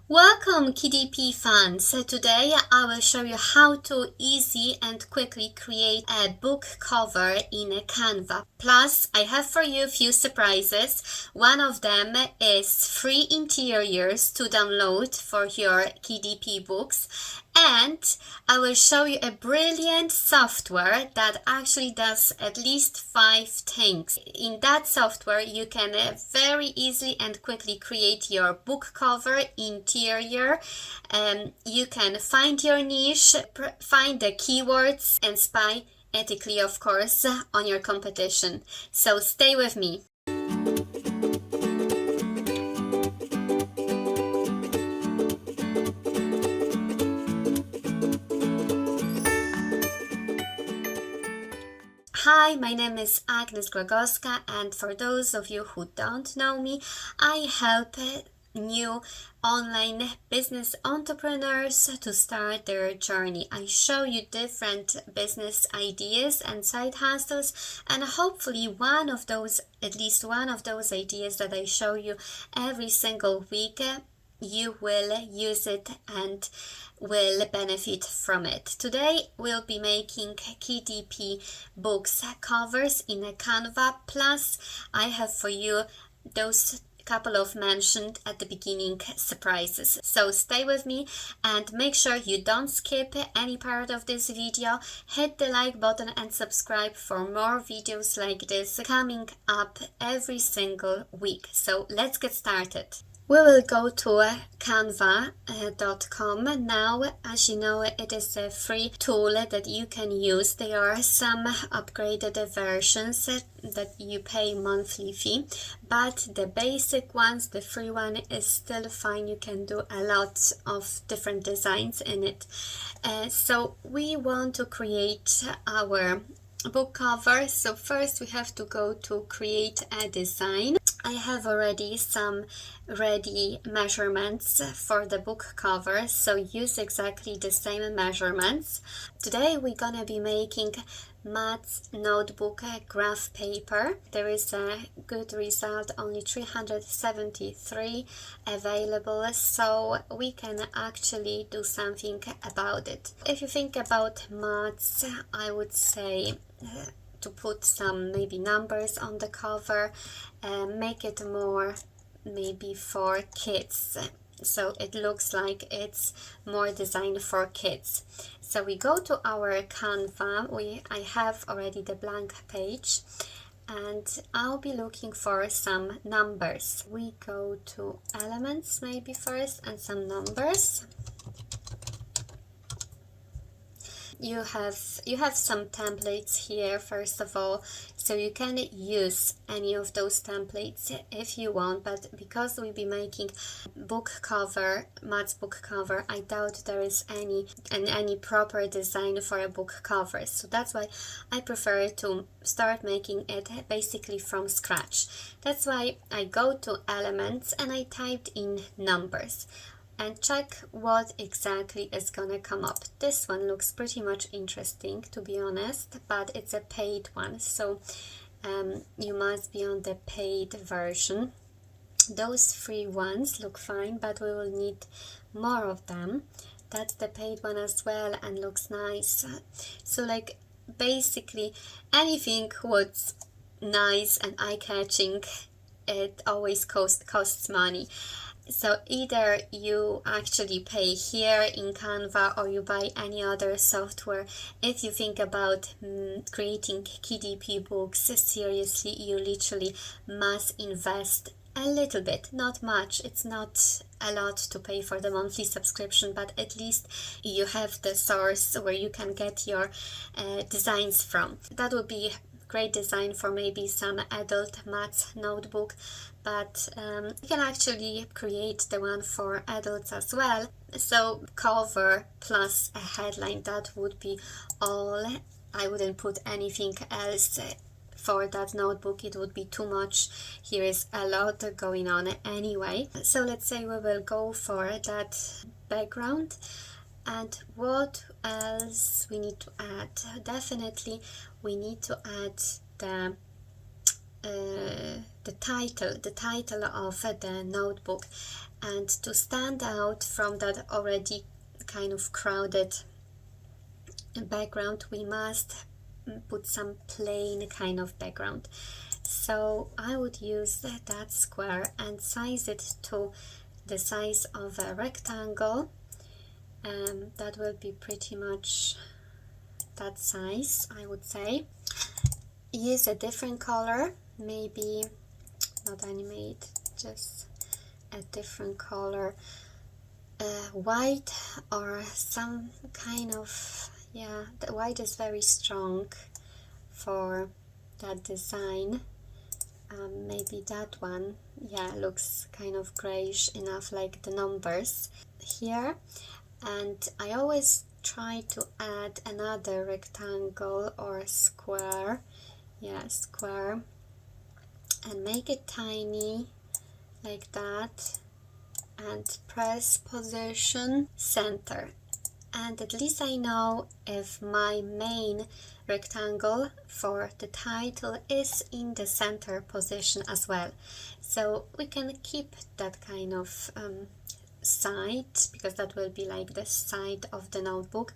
Welcome KDP fans. So today I will show you how to easy and quickly create a book cover in a Canva. Plus I have for you a few surprises. One of them is free interiors to download for your KDP books, and I will show you a brilliant software that actually does at least 5 things. In that software you can very easily and quickly create your book cover, interior, you can find your niche, find the keywords, and spy ethically, of course, on your competition. So stay with me. Hi, my name is Agnes Gragowska, and for those of you who don't know me, I help new online business entrepreneurs to start their journey. I show you different business ideas and side hustles, and hopefully one of those, at least one of those ideas that I show you every single week, you will use it and will benefit from it. Today we'll be making KDP books covers in a Canva, plus I have for you those couple of mentioned at the beginning surprises. So stay with me and make sure you don't skip any part of this video. Hit the like button and subscribe for more videos like this coming up every single week. So let's get started. We will go to canva.com. Now, as you know, it is a free tool that you can use. There are some upgraded versions that you pay monthly fee, but the basic ones, the free one, is still fine. You can do a lot of different designs in it. So we want to create our book cover. So first we have to go to create a design. I have already some ready measurements for the book cover, so use exactly the same measurements. Today we're gonna be making matte notebook graph paper. There is a good result, only 373 available, so we can actually do something about it. If you think about matte, I would say to put some maybe numbers on the cover, make it more maybe for kids, so it looks like it's more designed for kids. So we go to our Canva. I have already the blank page, and I'll be looking for some numbers. We go to elements maybe first and some numbers. You have some templates here first of all, so you can use any of those templates if you want, but because we'll be making book cover, matte book cover, I doubt there is any proper design for a book cover, so that's why I prefer to start making it basically from scratch. That's why I go to elements and I typed in numbers and check what exactly is gonna come up. This one looks pretty much interesting, to be honest, but it's a paid one, so you must be on the paid version. Those free ones look fine, but we will need more of them. That's the paid one as well and looks nice. So like basically anything what's nice and eye-catching, it always costs money. So either you actually pay here in Canva or you buy any other software. If you think about creating KDP books seriously, you literally must invest a little bit, not much. It's not a lot to pay for the monthly subscription, but at least you have the source where you can get your designs from. That would be great design for maybe some adult math notebook, but you can actually create the one for adults as well. So cover plus a headline, that would be all. I wouldn't put anything else for that notebook, it would be too much. Here is a lot going on anyway. So let's say we will go for that background. And what else we need to add? Definitely we need to add the title of the notebook. And to stand out from that already kind of crowded background, we must put some plain kind of background. So I would use that square and size it to the size of a rectangle. That will be pretty much that size, I would say. Use a different color, maybe not animate, just a different color, white or some kind of, yeah, the white is very strong for that design. Maybe that one, yeah, looks kind of grayish enough, like the numbers here. And I always try to add another rectangle or square, yeah, square, and make it tiny like that, and press position center. And at least I know if my main rectangle for the title is in the center position as well. So we can keep that kind of side, because that will be like the side of the notebook.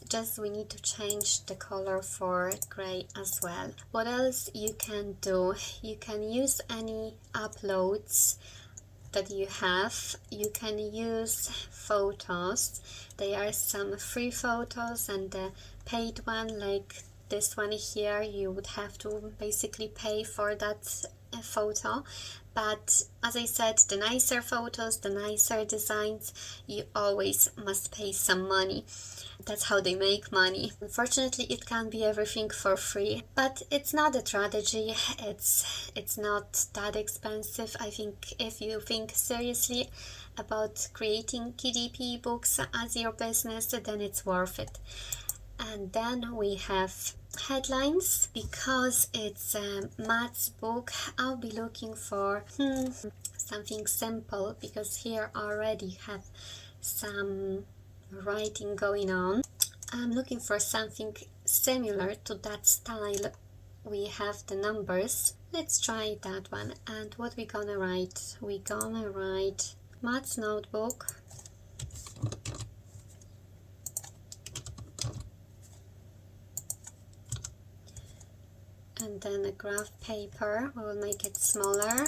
Just we need to change the color for gray as well. What else you can do? You can use any uploads that you have. You can use photos. There are some free photos and the paid one, like this one here. You would have to basically pay for that photo. But as I said, the nicer photos, the nicer designs, you always must pay some money. That's how they make money. Unfortunately, it can't be everything for free, but it's not a tragedy. It's not that expensive. I think if you think seriously about creating KDP books as your business, then it's worth it. And then we have headlines. Because it's a maths book, I'll be looking for something simple, because here already have some writing going on. I'm looking for something similar to that style. We have the numbers. Let's try that one. And what we gonna write? We gonna write maths notebook. And then a graph paper. We will make it smaller.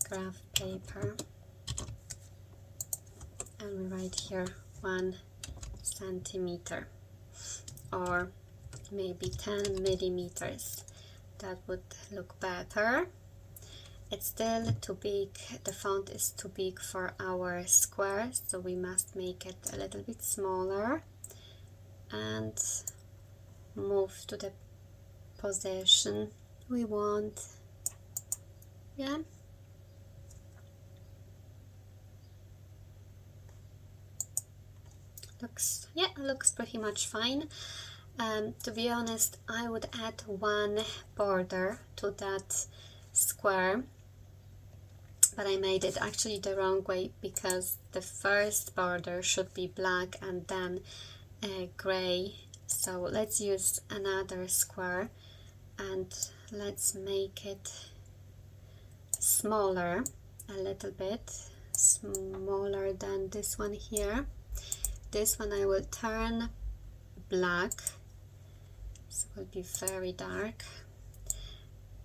Graph paper, and we write here 1 centimeter or maybe 10 millimeters. That would look better. It's still too big, the font is too big for our square, so we must make it a little bit smaller and move to the position we want. Yeah. Looks pretty much fine. To be honest, I would add one border to that square, but I made it actually the wrong way, because the first border should be black and then gray. So let's use another square and let's make it smaller, a little bit smaller than this one here. This one I will turn black, so it will be very dark,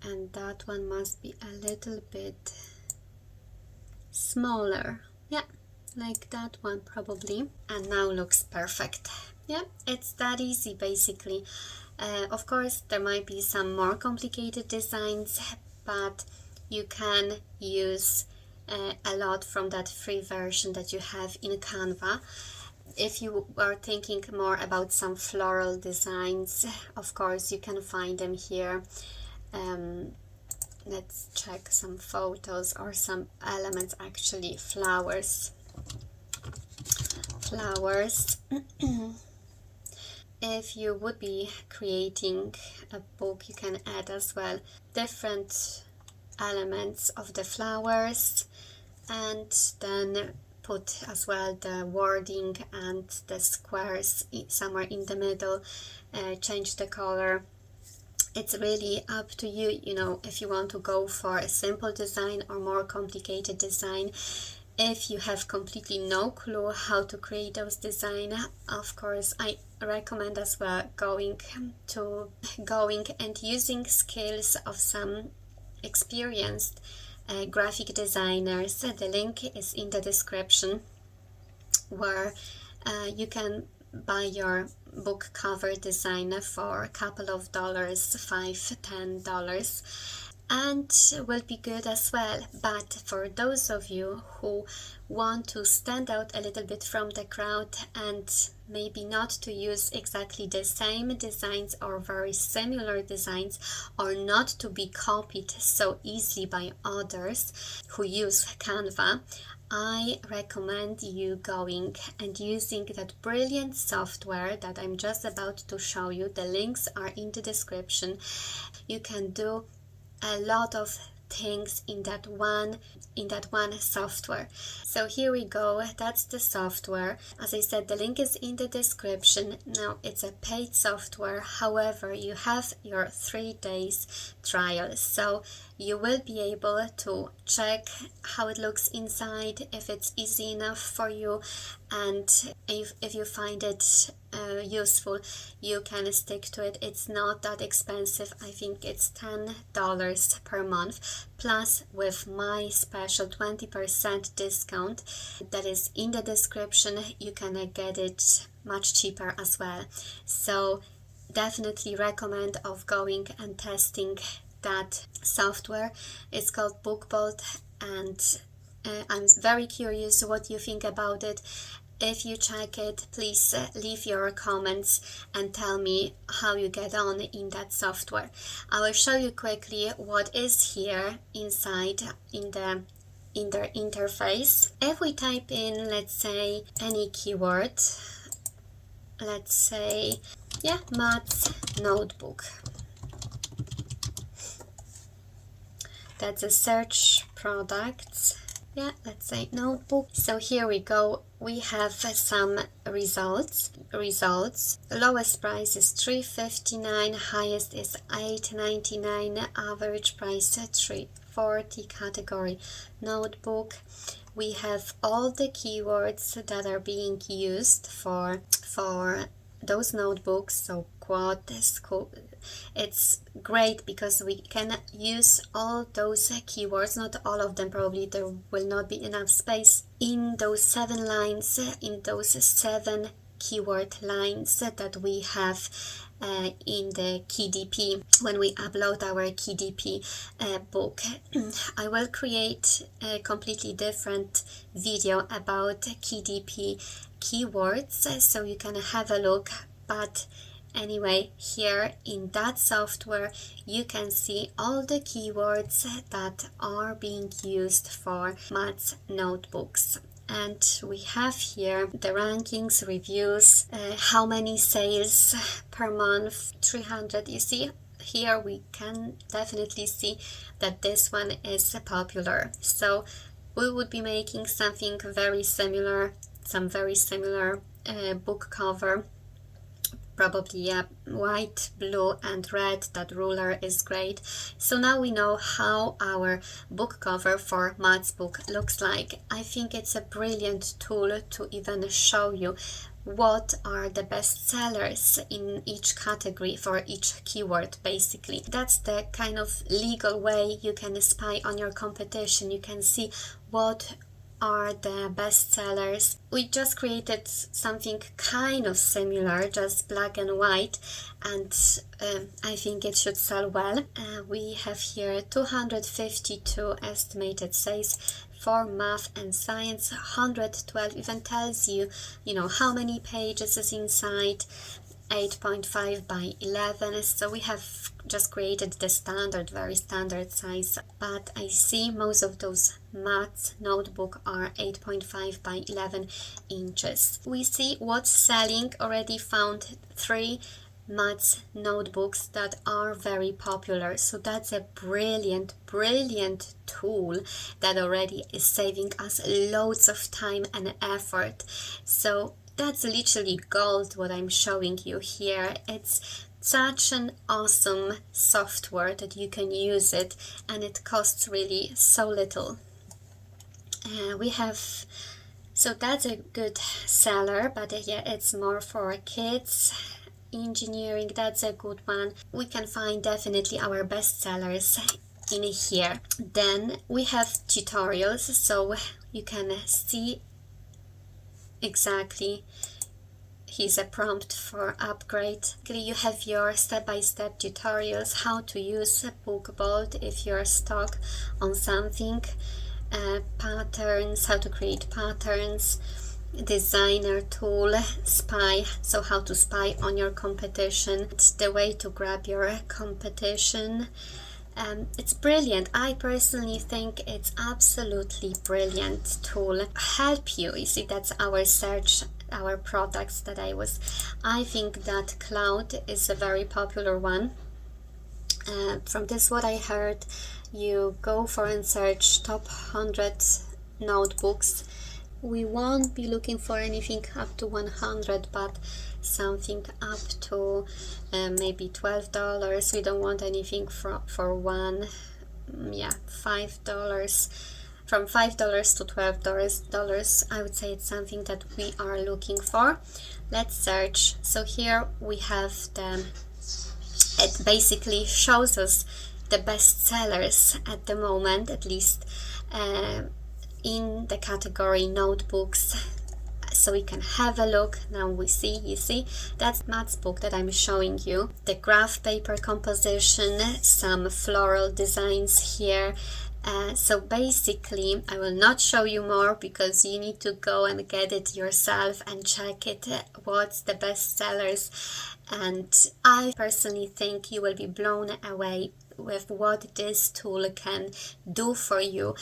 and that one must be a little bit smaller, yeah, like that one probably. And now looks perfect. Yeah, it's that easy basically. Of course there might be some more complicated designs, but you can use a lot from that free version that you have in Canva. If you are thinking more about some floral designs, of course you can find them here. Let's check some photos or some elements, actually flowers. If you would be creating a book, you can add as well different elements of the flowers and then put as well the wording and the squares somewhere in the middle, change the color. It's really up to you, you know, if you want to go for a simple design or more complicated design. If you have completely no clue how to create those designs, of course, I recommend as well going and using skills of some experienced graphic designers. The link is in the description, where you can buy your book cover design for a couple of dollars, $5-10, and will be good as well. But for those of you who want to stand out a little bit from the crowd and maybe not to use exactly the same designs or very similar designs, or not to be copied so easily by others who use CANVA, I recommend you going and using that brilliant software that I'm just about to show you. The links are in the description. You can do a lot of things in that one software. So here we go, that's the software. As I said, the link is in the description. Now, it's a paid software, however you have your 3 days trial, so you will be able to check how it looks inside, if it's easy enough for you, and if you find it useful, you can stick to it. It's not that expensive. I think it's $10 per month, plus with my special 20% discount that is in the description, you can get it much cheaper as well. So definitely recommend of going and testing that software. It's called BookBolt, and I'm very curious what you think about it. If you check it, please leave your comments and tell me how you get on in that software. I will show you quickly what is here inside in the interface. If we type in, let's say, any keyword, let's say, yeah, maths notebook. That's a search products. Yeah, let's say notebook. So here we go. We have some results. Lowest price is $3.59, highest is $8.99, average price $3.40. Category notebook. We have all the keywords that are being used for those notebooks. So quote, it's great because we can use all those keywords, not all of them, probably there will not be enough space in those 7 lines, in those 7 keyword lines that we have in the KDP when we upload our KDP book. I will create a completely different video about KDP keywords, so you can have a look. But anyway, here in that software you can see all the keywords that are being used for maths notebooks. And we have here the rankings, reviews, how many sales per month, 300. You see, here we can definitely see that this one is popular. So we would be making something very similar, some very similar book cover. Probably white, blue and red. That ruler is great. So now we know how our book cover for maths book looks like. I think it's a brilliant tool to even show you what are the best sellers in each category for each keyword. Basically, that's the kind of legal way you can spy on your competition. You can see what are the best sellers. We just created something kind of similar, just black and white, and I think it should sell well. We have here 252 estimated sales for math and science. 112 even tells you, how many pages is inside. 8.5 by 11. So we have just created the standard, very standard size, but I see most of those maths notebook are 8.5 by 11 inches. We see what's selling. Already found 3 maths notebooks that are very popular. So that's a brilliant tool that already is saving us loads of time and effort. So that's literally gold what I'm showing you here. It's such an awesome software that you can use it, and it costs really so little. So that's a good seller, but yeah, it's more for kids. Engineering, that's a good one. We can find definitely our best sellers in here. Then we have tutorials, so you can see exactly. Here's a prompt for upgrade. You have your step-by-step tutorials, how to use BookBolt if you're stuck on something, patterns, how to create patterns, designer tool, spy, so how to spy on your competition, the way to grab your competition. It's brilliant. I personally think it's absolutely brilliant tool. Help you. You see, that's our search, our products that I think that Cloud is a very popular one. From this what I heard, you go for and search top 100 notebooks. We won't be looking for anything up to 100, but something up to maybe $12. We don't want anything for $5. From $5 to $12, I would say it's something that we are looking for. Let's search. So here we have it basically shows us the best sellers at the moment, at least in the category notebooks, so we can have a look. Now you see that's Matt's book that I'm showing you, the graph paper composition, some floral designs here. So basically I will not show you more because you need to go and get it yourself and check it, what's the best sellers. And I personally think you will be blown away with what this tool can do for you,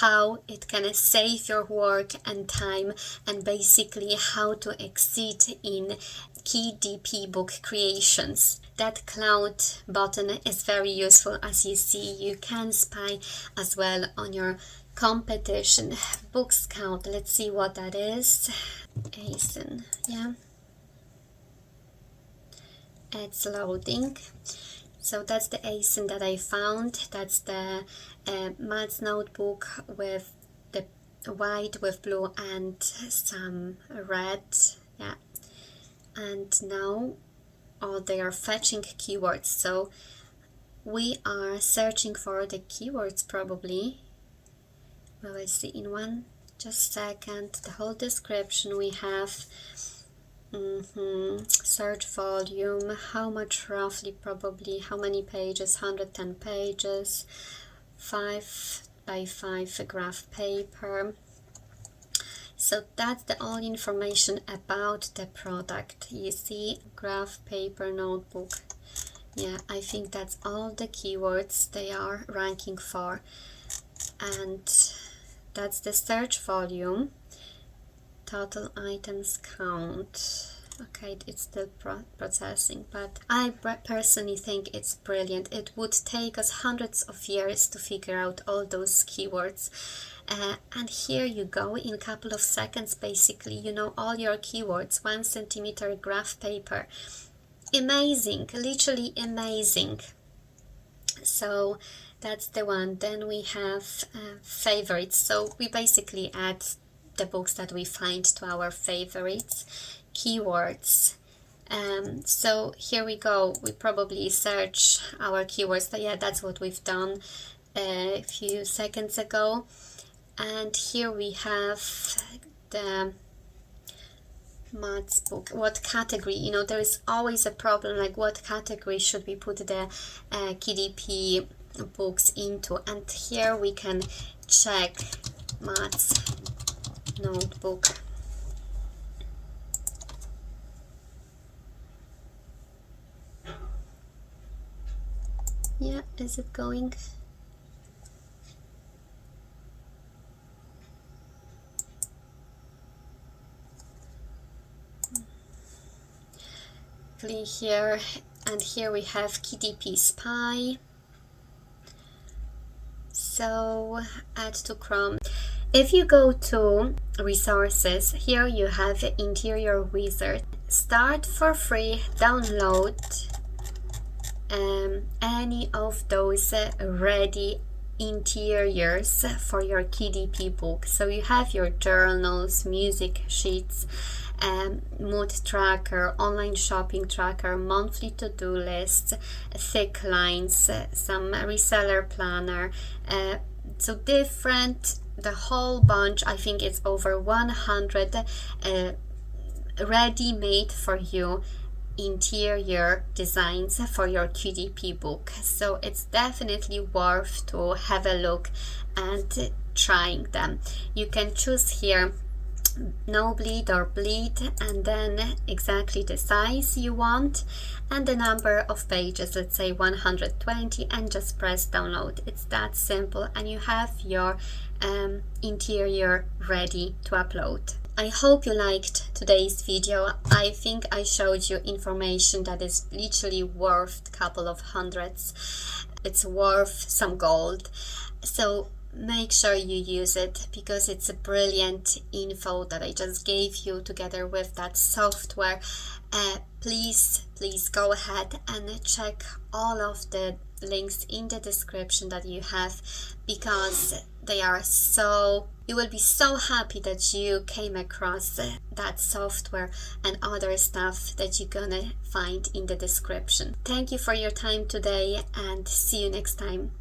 how it can save your work and time, and basically how to exceed in key DP book creations. That Cloud button is very useful. As you see, you can spy as well on your competition. Book Scout, let's see what that is. ASIN, yeah, it's loading. So that's the ASIN that I found. That's the maths notebook with the white with blue and some red. Yeah. And now they are fetching keywords. So we are searching for the keywords probably. We will see in one just second. The whole description we have. Search volume, how much roughly, probably how many pages, 110 pages, 5 by 5 graph paper. So that's the all information about the product. You see, graph paper notebook. Yeah, I think that's all the keywords they are ranking for. And that's the search volume. Total items count. Okay, it's still processing, but I personally think it's brilliant. It would take us hundreds of years to figure out all those keywords. And here you go, in a couple of seconds, basically, you know all your keywords. 1 centimeter graph paper. Amazing, literally amazing. So that's the one. Then we have favorites. So we basically add the books that we find to our favorites. Keywords. So here we go. We probably search our keywords. Yeah, that's what we've done a few seconds ago. And here we have the maths book. What category? You know, there is always a problem, like what category should we put the KDP books into? And here we can check maths notebook. Yeah, is it going? Click here, and here we have KDP Spy. So add to Chrome. If you go to resources, here you have Interior Wizard. Start for free, download any of those ready interiors for your KDP book. So you have your journals, music sheets, mood tracker, online shopping tracker, monthly to-do lists, thick lines, some reseller planner, so different, the whole bunch. I think it's over 100 ready-made for you interior designs for your KDP book. So it's definitely worth to have a look and trying them. You can choose here no bleed or bleed, and then exactly the size you want and the number of pages, let's say 120, and just press download. It's that simple, and you have your interior ready to upload. I hope you liked today's video. I think I showed you information that is literally worth a couple of hundreds. It's worth some gold. So make sure you use it, because it's a brilliant info that I just gave you together with that software. Please go ahead and check all of the links in the description that you have, because they are you will be so happy that you came across that software and other stuff that you're gonna find in the description. Thank you for your time today, and see you next time.